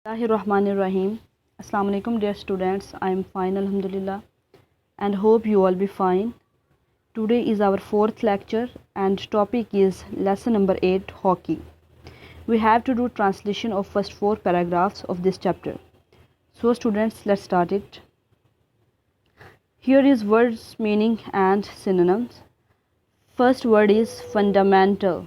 Bismillahirrahmanirrahim. Assalamu alaikum dear students. I am fine alhamdulillah and hope you all be fine. Today is our fourth lecture and topic is lesson number 8 hockey. We have to do translation of first 4 paragraphs of this chapter. So students, let's start it. Here is words meaning and synonyms. First word is fundamental.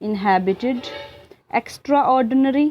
inhabited. extraordinary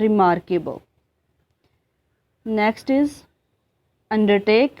remarkable. Next is undertake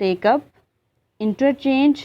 take up. interchange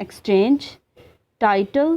exchange. title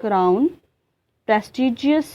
crown. prestigious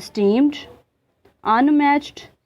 esteemed. unmatched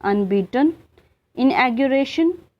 unbeaten. inauguration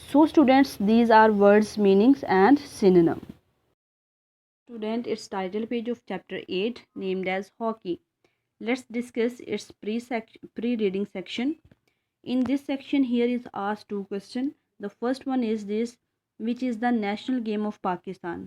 So students, these are words meanings and synonym. Student, it's title page of chapter 8 named as hockey. Let's discuss its pre-reading section. In this section here is asked two questions. The first one is this: which is the national game of Pakistan?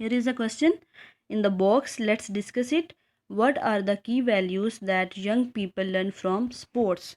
Here is a question in the box. Let's discuss it. What are the key values that young people learn from sports?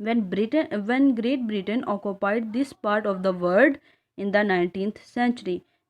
when Great Britain occupied this part of the world in the 19th century,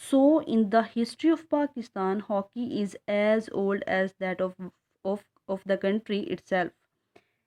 So in the history of Pakistan, hockey is as old as that of the country itself.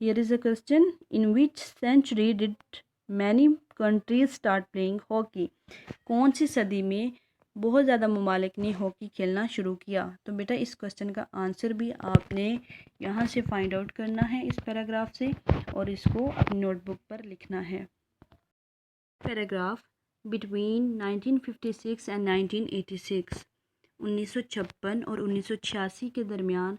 Here is a question: in which century did many countries start playing hockey? کون سی صدی میں بہت زیادہ ممالک نے hockey کھیلنا شروع کیا؟ تو بیٹا اس کوشچن کا آنسر بھی آپ نے یہاں سے فائنڈ آؤٹ کرنا ہے اس پیراگراف سے، اور اس کو اپنی نوٹ بک پر لکھنا ہے۔ پیراگراف بٹوین 1956 اینڈ 1986، 1956 اور 1986 کے درمیان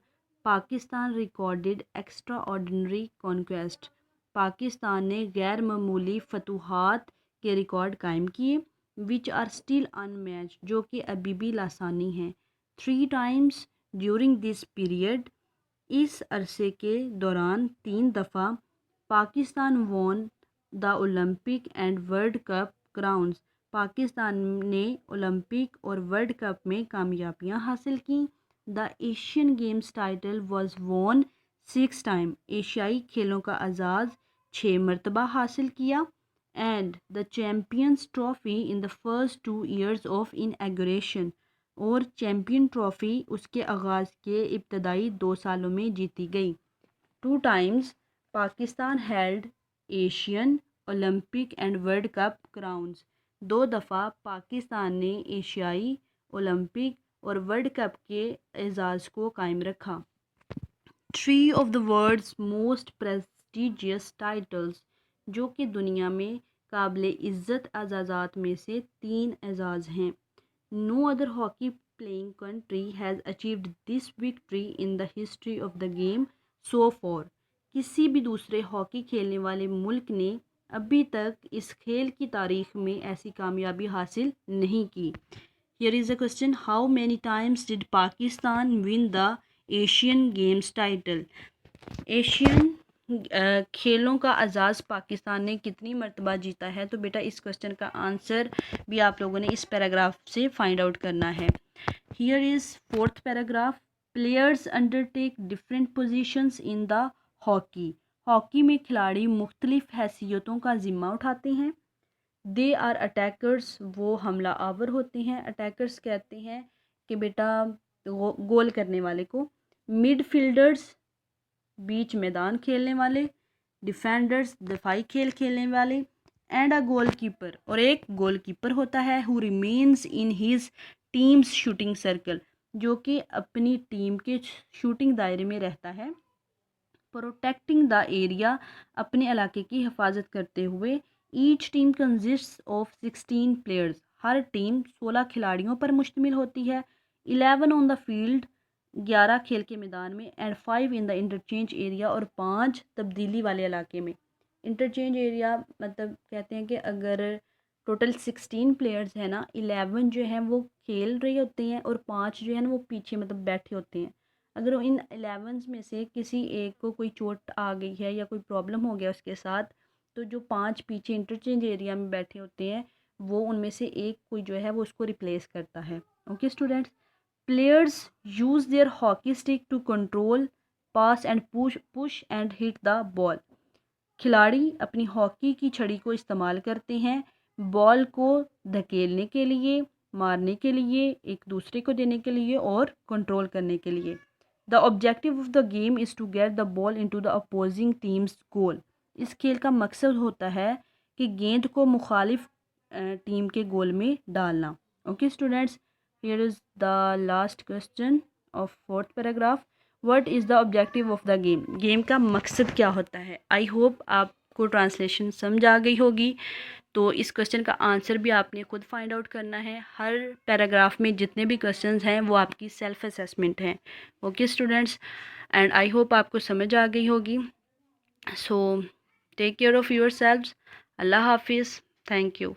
پاکستان ریکارڈڈ ایکسٹرا آرڈنری کانکویسٹ، پاکستان نے غیر معمولی فتوحات کے ریکارڈ قائم کیے، which are still unmatched, جو کہ ابھی بھی لاسانی ہیں، 3 times ڈیورنگ دس پیریڈ، اس عرصے کے دوران 3 دفعہ، Pakistan won the Olympic and world cup crowns, Pakistan نے اولمپک اور ورلڈ کپ میں کامیابیاں حاصل کیں، the Asian games title was won 6 times، ایشیائی کھیلوں کا اعزاز 6 مرتبہ حاصل کیا، and the champions trophy in the first 2 years of inauguration, اور چیمپئن ٹرافی اس کے آغاز کے ابتدائی 2 سالوں میں جیتی گئی، 2 times Pakistan held Asian, Olympic and world cup crowns, 2 دفعہ پاکستان نے ایشیائی، اولمپک اور ورلڈ کپ کے اعزاز کو قائم رکھا۔ 3 of the world's most prestigious titles، جو کہ دنیا میں قابل عزت اعزازات میں سے 3 اعزاز ہیں۔ No other hockey playing country has achieved this victory in the history of the game so far، کسی بھی دوسرے ہاکی کھیلنے والے ملک نے ابھی تک اس کھیل کی تاریخ میں ایسی کامیابی حاصل نہیں کی۔ Here is a question: How many times did Pakistan win the Asian Games title؟ Asian کھیلوں کا اعزاز پاکستان نے کتنی مرتبہ جیتا ہے؟ تو بیٹا اس کوشچن کا آنسر بھی آپ لوگوں نے اس پیراگراف سے فائنڈ آؤٹ کرنا ہے۔ Here is 4th paragraph: Players undertake different positions in the hockey، hockey میں کھلاڑی مختلف حیثیتوں کا ذمہ اٹھاتے ہیں۔ دے آر اٹیکرز، وہ حملہ آور ہوتے ہیں، اٹیکرز کہتے ہیں کہ بیٹا گول کرنے والے کو، مڈ فیلڈرز بیچ میدان کھیلنے والے، ڈیفینڈرز دفاعی کھیل کھیلنے والے، اینڈ اے گول کیپر، اور ایک گول کیپر ہوتا ہے، who remains in his team's shooting circle, جو کہ اپنی ٹیم کے شوٹنگ دائرے میں رہتا ہے، پروٹیکٹنگ دا ایریا، اپنے علاقے کی حفاظت کرتے ہوئے، each team consists of 16 players, ہر ٹیم 16 کھلاڑیوں پر مشتمل ہوتی ہے، 11 آن دا فیلڈ، 11 کھیل کے میدان میں، and 5 in the interchange area, اور 5 تبدیلی والے علاقے میں۔ انٹرچینج ایریا مطلب کہتے ہیں کہ اگر ٹوٹل 16 پلیئرز ہیں نا، 11 جو ہیں وہ کھیل رہے ہوتے ہیں اور 5 جو ہیں نا وہ پیچھے مطلب بیٹھے ہوتے ہیں۔ اگر ان 11 میں سے کسی ایک کو کوئی چوٹ آ گئی ہے یا کوئی پرابلم ہو گیا اس کے ساتھ، تو جو 5 پیچھے انٹرچینج ایریا میں بیٹھے ہوتے ہیں وہ ان میں سے ایک کوئی جو ہے وہ اس کو ریپلیس کرتا ہے۔ Okay students, players use their hockey stick to control pass and push and hit the ball, کھلاڑی اپنی ہاکی کی چھڑی کو استعمال کرتے ہیں بال کو دھکیلنے کے لیے، مارنے کے لیے، ایک دوسرے کو دینے کے لیے اور کنٹرول کرنے کے لیے۔ The objective of the game is to get the ball into the opposing team's goal, اس کھیل کا مقصد ہوتا ہے کہ گیند کو مخالف ٹیم کے گول میں ڈالنا۔ Okay students, here is the last question of 4th paragraph: what is the objective of the game? Game کا مقصد کیا ہوتا ہے؟ آئی ہوپ آپ کو ٹرانسلیشن سمجھ آ گئی ہوگی۔ تو اس کوسچن کا آنسر بھی آپ نے خود فائنڈ آؤٹ کرنا ہے۔ ہر پیراگراف میں جتنے بھی کوسچنز ہیں وہ آپ کی سیلف اسیسمنٹ ہیں۔ Okay students, and I hope آپ کو سمجھ آ گئی ہوگی۔ So take care of yourselves. اللہ حافظ، تھینک یو۔